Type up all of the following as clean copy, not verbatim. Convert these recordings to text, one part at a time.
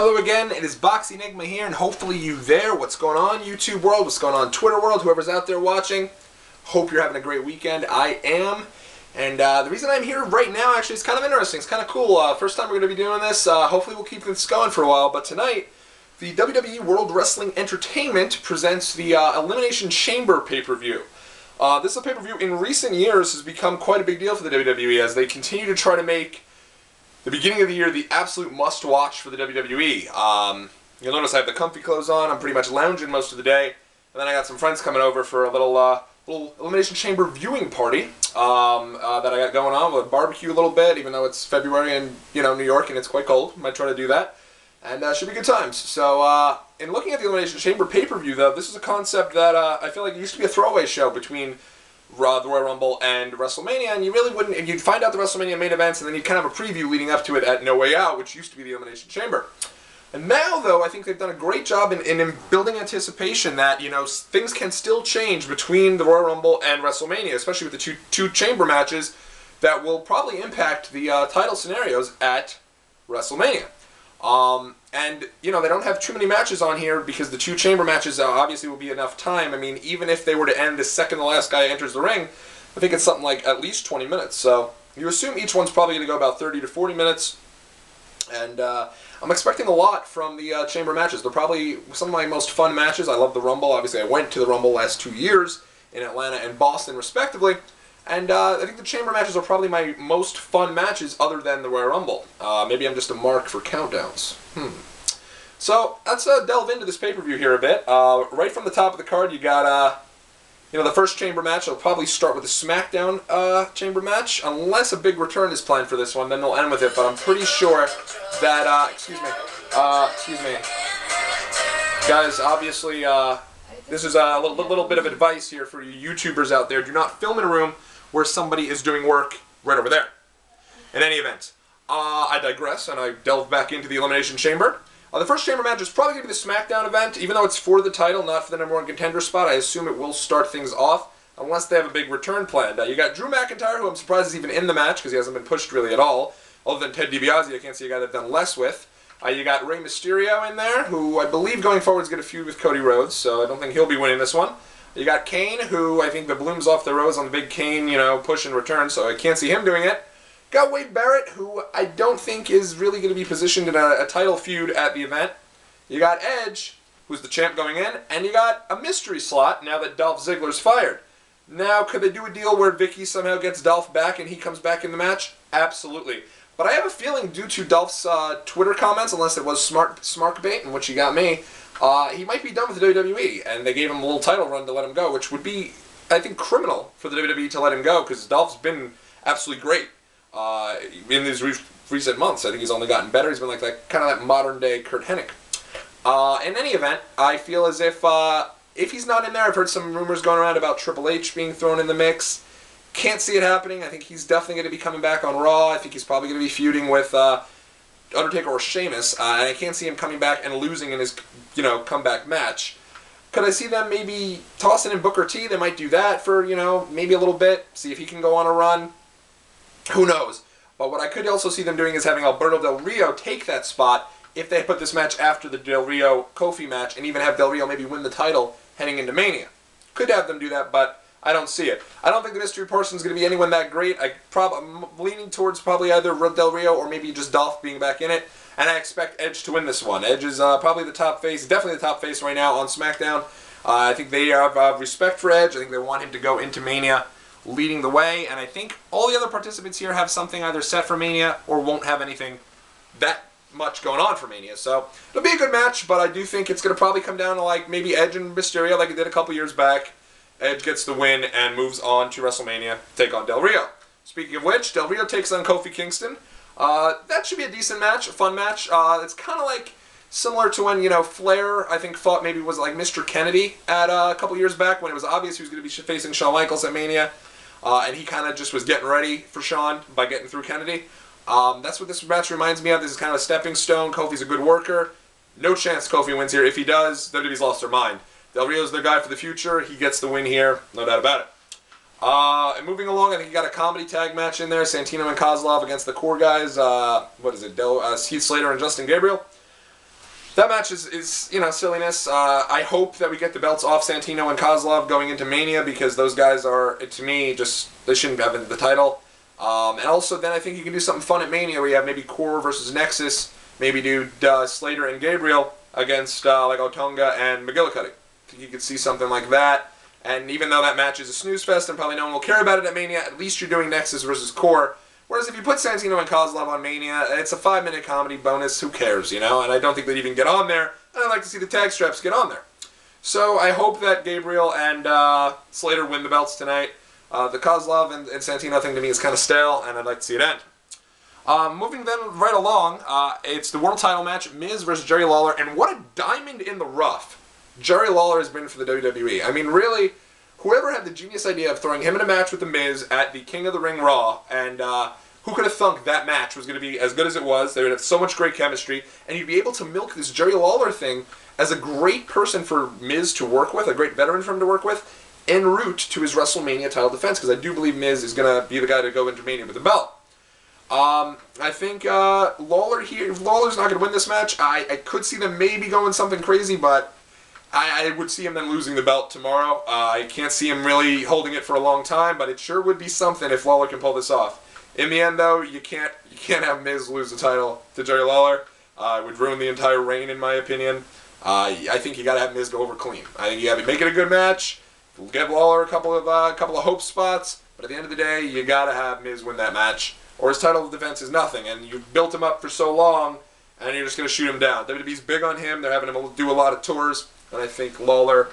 Hello again, it is Boxie Enigma here, and hopefully you there. What's going on, YouTube world? What's going on, Twitter world? Whoever's out there watching, hope you're having a great weekend. I am, and the reason I'm here right now actually is kind of interesting. It's kind of cool. First time we're going to be doing this. Hopefully we'll keep this going for a while, but tonight, the WWE World Wrestling Entertainment presents the Elimination Chamber pay-per-view. This is a pay-per-view in recent years has become quite a big deal for the WWE as they continue to try to make the beginning of the year the absolute must-watch for the WWE. You'll notice I have the comfy clothes on. I'm pretty much lounging most of the day. And then I got some friends coming over for a little Elimination Chamber viewing party that I got going on. We'll barbecue a little bit, even though it's February in New York and it's quite cold. Might try to do that. And should be good times. So in looking at the Elimination Chamber pay-per-view, though, this is a concept that I feel like it used to be a throwaway show between the Royal Rumble and WrestleMania, and you really wouldn't, and you'd find out the WrestleMania main events, and then you'd kind of have a preview leading up to it at No Way Out, which used to be the Elimination Chamber. And now, though, I think they've done a great job in building anticipation that, things can still change between the Royal Rumble and WrestleMania, especially with the two chamber matches that will probably impact the title scenarios at WrestleMania. And, they don't have too many matches on here because the two chamber matches obviously will be enough time. I mean, even if they were to end the second the last guy enters the ring, I think it's something like at least 20 minutes. So you assume each one's probably going to go about 30 to 40 minutes. And I'm expecting a lot from the chamber matches. They're probably some of my most fun matches. I love the Rumble. Obviously, I went to the Rumble last 2 years in Atlanta and Boston, respectively. And I think the chamber matches are probably my most fun matches other than the Royal Rumble. Maybe I'm just a mark for countdowns. So let's delve into this pay-per-view here a bit. Right from the top of the card, you got the first chamber match. I'll probably start with the SmackDown chamber match, unless a big return is planned for this one. Then they'll end with it. But I'm pretty sure that excuse me, guys. Obviously, this is a little bit of advice here for you YouTubers out there. Do not film in a room where somebody is doing work right over there. In any event, I digress and I delve back into the Elimination Chamber. The first chamber match is probably going to be the SmackDown event, even though it's for the title, not for the #1 contender spot. I assume it will start things off, unless they have a big return planned. You got Drew McIntyre, who I'm surprised is even in the match, because he hasn't been pushed really at all. Other than Ted DiBiase, I can't see a guy they've done less with. You got Rey Mysterio in there, who I believe going forward is going to feud with Cody Rhodes, so I don't think he'll be winning this one. You got Kane, who I think the bloom's off the rose on the big Kane, push and return, so I can't see him doing it. Got Wade Barrett, who I don't think is really going to be positioned in a title feud at the event. You got Edge, who's the champ going in, and you got a mystery slot now that Dolph Ziggler's fired. Now, could they do a deal where Vicky somehow gets Dolph back and he comes back in the match? Absolutely. But I have a feeling due to Dolph's Twitter comments, unless it was smart bait, in which he got me, he might be done with the WWE, and they gave him a little title run to let him go, which would be, I think, criminal for the WWE to let him go, because Dolph's been absolutely great in these recent months. I think he's only gotten better. He's been like that kind of that modern-day Kurt Hennig. In any event, I feel as if he's not in there, I've heard some rumors going around about Triple H being thrown in the mix. Can't see it happening. I think he's definitely going to be coming back on Raw. I think he's probably going to be feuding with Undertaker or Sheamus, and I can't see him coming back and losing in his, comeback match. Could I see them maybe tossing in Booker T? They might do that for, maybe a little bit, see if he can go on a run. Who knows? But what I could also see them doing is having Alberto Del Rio take that spot if they put this match after the Del Rio-Kofi match and even have Del Rio maybe win the title heading into Mania. Could have them do that, but I don't see it. I don't think the mystery person is going to be anyone that great. I'm leaning towards probably either Del Rio or maybe just Dolph being back in it. And I expect Edge to win this one. Edge is probably the top face, definitely the top face right now on SmackDown. I think they have respect for Edge. I think they want him to go into Mania leading the way. And I think all the other participants here have something either set for Mania or won't have anything that much going on for Mania. So it'll be a good match, but I do think it's going to probably come down to like maybe Edge and Mysterio like it did a couple years back. Edge gets the win and moves on to WrestleMania to take on Del Rio. Speaking of which, Del Rio takes on Kofi Kingston. That should be a decent match, a fun match. It's kind of like similar to when, Flair, I think, fought maybe was like Mr. Kennedy at a couple years back when it was obvious he was going to be facing Shawn Michaels at Mania. And he kind of just was getting ready for Shawn by getting through Kennedy. That's what this match reminds me of. This is kind of a stepping stone. Kofi's a good worker. No chance Kofi wins here. If he does, WWE's lost their mind. Del Rio's the guy for the future. He gets the win here. No doubt about it. And moving along, I think you got a comedy tag match in there. Santino and Kozlov against the core guys. What is it? Heath Slater and Justin Gabriel. that match is you know, silliness. I hope that we get the belts off Santino and Kozlov going into Mania, because those guys are, to me, just, they shouldn't have the title. And also then I think you can do something fun at Mania where you have maybe Core versus Nexus, maybe do Slater and Gabriel against like Otunga and McGillicuddy. I think you could see something like that. And even though that match is a snooze fest and probably no one will care about it at Mania, at least you're doing Nexus versus Core. Whereas if you put Santino and Kozlov on Mania, it's a 5-minute comedy bonus, who cares, you know? And I don't think they'd even get on there, and I'd like to see the tag straps get on there. So I hope that Gabriel and Slater win the belts tonight. The Kozlov and Santino thing to me is kind of stale, and I'd like to see it end. Moving then right along, it's the world title match, Miz versus Jerry Lawler, and what a diamond in the rough Jerry Lawler has been for the WWE. I mean, really, whoever had the genius idea of throwing him in a match with The Miz at the King of the Ring Raw, and who could have thunk that match was going to be as good as it was? They would have so much great chemistry, and you'd be able to milk this Jerry Lawler thing as a great person for Miz to work with, a great veteran for him to work with, en route to his WrestleMania title defense, because I do believe Miz is going to be the guy to go into Mania with the belt. I think Lawler here, if Lawler's not going to win this match, I could see them maybe going something crazy, but I would see him then losing the belt tomorrow. I can't see him really holding it for a long time, but it sure would be something if Lawler can pull this off. In the end, though, you can't have Miz lose the title to Jerry Lawler. It would ruin the entire reign, in my opinion. I think you got to have Miz go over clean. I think you got to make it a good match. Give Lawler a couple of hope spots, but at the end of the day, you got to have Miz win that match, or his title defense is nothing. And you've built him up for so long, and you're just going to shoot him down. WWE's big on him. They're having him do a lot of tours. And I think Lawler,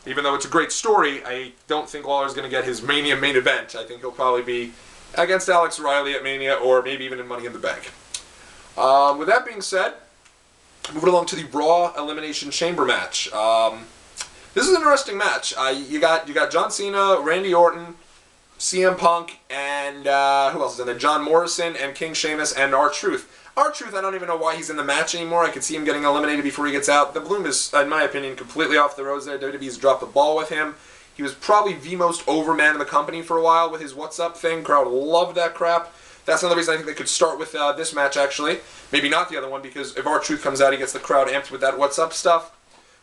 even though it's a great story, I don't think Lawler's going to get his Mania main event. I think he'll probably be against Alex Riley at Mania, or maybe even in Money in the Bank. With that being said, moving along to the Raw Elimination Chamber match. This is an interesting match. You got John Cena, Randy Orton, CM Punk, and who else is in there? John Morrison and King Sheamus and R-Truth. R-Truth, I don't even know why he's in the match anymore. I could see him getting eliminated before he gets out. The bloom is, in my opinion, completely off the rose there. WWE's dropped the ball with him. He was probably the most over man in the company for a while with his What's Up thing. Crowd loved that crap. That's another reason I think they could start with this match, actually. Maybe not the other one, because if R-Truth comes out, he gets the crowd amped with that What's Up stuff.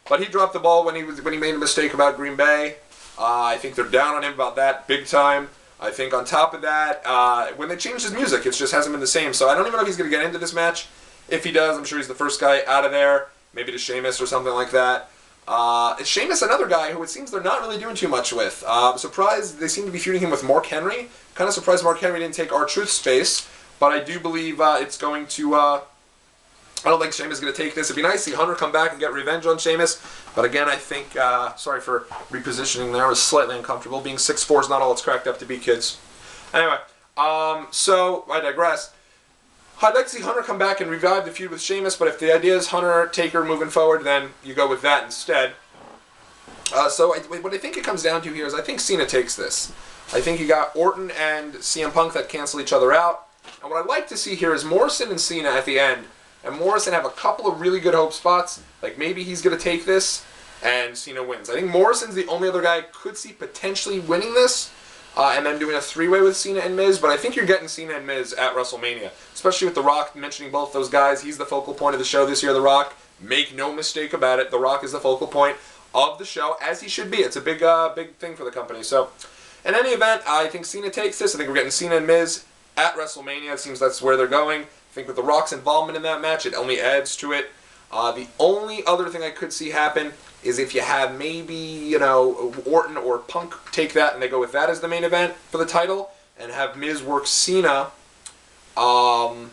But he dropped the ball when he made a mistake about Green Bay. I think they're down on him about that big time. I think on top of that, when they changed his music, it just hasn't been the same. So I don't even know if he's going to get into this match. If he does, I'm sure he's the first guy out of there. Maybe to Sheamus or something like that. Sheamus, another guy who it seems they're not really doing too much with. I'm surprised they seem to be feuding him with Mark Henry. Kind of surprised Mark Henry didn't take R-Truth's space. But I do believe it's going to... I don't think Sheamus is going to take this. It'd be nice to see Hunter come back and get revenge on Sheamus. But again, I think, sorry for repositioning there, I was slightly uncomfortable. Being 6'4" is not all it's cracked up to be, kids. Anyway, so I digress. I'd like to see Hunter come back and revive the feud with Sheamus, but if the idea is Hunter, Taker moving forward, then you go with that instead. What I think it comes down to here is I think Cena takes this. I think you got Orton and CM Punk that cancel each other out. And what I'd like to see here is Morrison and Cena at the end. And Morrison have a couple of really good hope spots. Like maybe he's going to take this and Cena wins. I think Morrison's the only other guy I could see potentially winning this. And then doing a three-way with Cena and Miz. But I think you're getting Cena and Miz at WrestleMania. Especially with The Rock mentioning both those guys. He's the focal point of the show this year, The Rock. Make no mistake about it. The Rock is the focal point of the show, as he should be. It's a big thing for the company. So, in any event, I think Cena takes this. I think we're getting Cena and Miz at WrestleMania. It seems that's where they're going. I think with The Rock's involvement in that match, it only adds to it. The only other thing I could see happen is if you have maybe, you know, Orton or Punk take that and they go with that as the main event for the title and have Miz work Cena and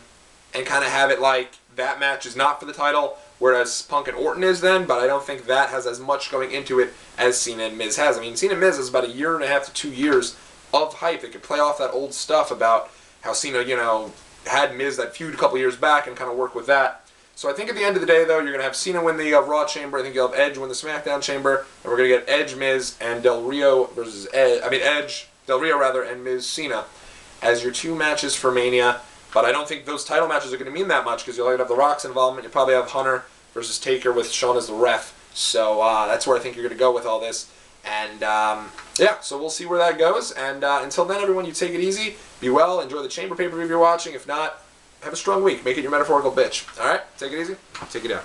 kind of have it like that match is not for the title, whereas Punk and Orton is then, but I don't think that has as much going into it as Cena and Miz has. I mean, Cena and Miz is about 1.5 years to 2 years of hype. They could play off that old stuff about how Cena, you know, had Miz that feud a couple years back and kind of work with that. So I think at the end of the day, though, you're going to have Cena win the Raw Chamber. I think you'll have Edge win the SmackDown Chamber. And we're going to get Edge, Miz, and Del Rio versus Edge, Del Rio rather, and Miz, Cena as your 2 matches for Mania. But I don't think those title matches are going to mean that much because you'll have The Rock's involvement. You'll probably have Hunter versus Taker with Shawn as the ref. So that's where I think you're going to go with all this. And yeah, so we'll see where that goes. And until then, everyone, you take it easy. Be well. Enjoy the Chamber pay-per-view you're watching. If not, have a strong week. Make it your metaphorical bitch. All right? Take it easy. Take it down.